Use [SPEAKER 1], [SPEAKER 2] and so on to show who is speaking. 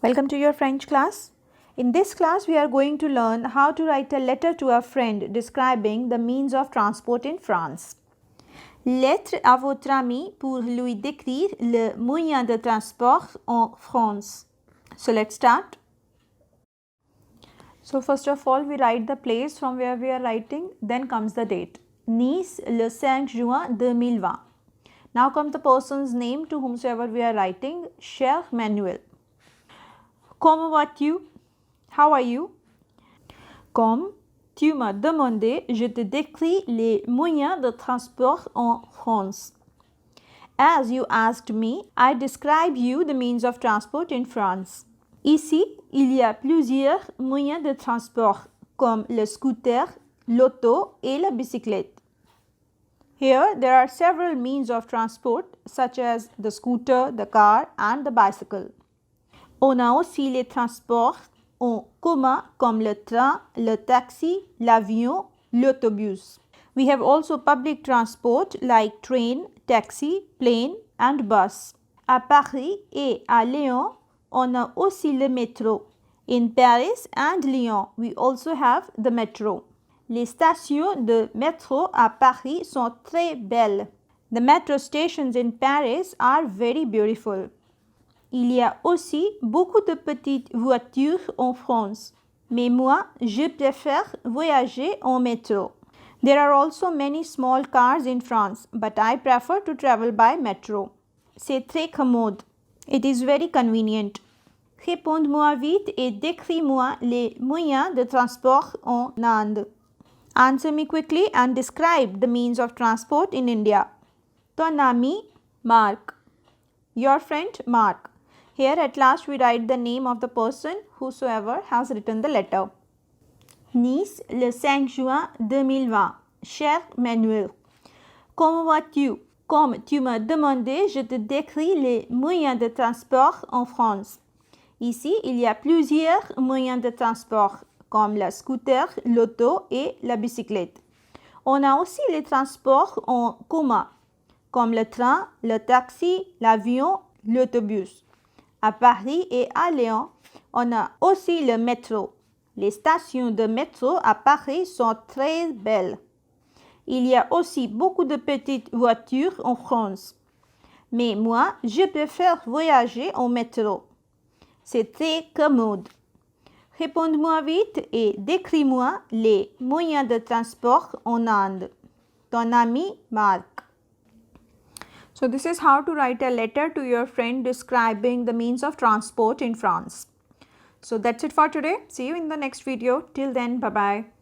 [SPEAKER 1] Welcome to your French class. In this class, we are going to learn how to write a letter to a friend describing the means of transport in France. Lettre à votre ami pour lui décrire le moyen de transport en France. So let's start. So first of all, we write the place from where we are writing, then comes the date. Nice, le 5 juin 2020. Now comes the person's name to whomsoever we are writing, Cher Manuel. Comment vas-tu? How are you? Comme tu m'as demandé, je te décris les moyens de transport en France. As you asked me, I describe you the means of transport in France. Ici, il y a plusieurs moyens de transport comme le scooter, l'auto et la bicyclette. Here, there are several means of transport such as the scooter, the car and the bicycle. On a aussi les transports en commun comme le train, le taxi, l'avion, l'autobus. We have also public transport like train, taxi, plane and bus. À Paris et à Lyon, on a aussi le métro. In Paris and Lyon, we also have the metro. Les stations de métro à Paris sont très belles. The metro stations in Paris are very beautiful. Il y a aussi beaucoup de petites voitures en France, mais moi, je préfère voyager en métro. There are also many small cars in France, but I prefer to travel by metro. C'est très commode. It is very convenient. Réponds-moi vite et décris-moi les moyens de transport en Inde. Answer me quickly and describe the means of transport in India. Ton ami, Marc. Your friend, Marc. Here at last we write the name of the person whosoever has written the letter. Nice, le 5 juin 2020. Cher Manuel. Comment vas-tu? Comme tu m'as demandé, je te décris les moyens de transport en France. Ici, il y a plusieurs moyens de transport comme le scooter, l'auto et la bicyclette. On a aussi les transports en commun comme le train, le taxi, l'avion, l'autobus. À Paris et à Lyon, on a aussi le métro. Les stations de métro à Paris sont très belles. Il y a aussi beaucoup de petites voitures en France. Mais moi, je préfère voyager en métro. C'est très commode. Réponds-moi vite et décris-moi les moyens de transport en Inde. Ton ami Marc. So this is how to write a letter to your friend describing the means of transport in France. So that's it for today. See you in the next video. Till then, bye-bye.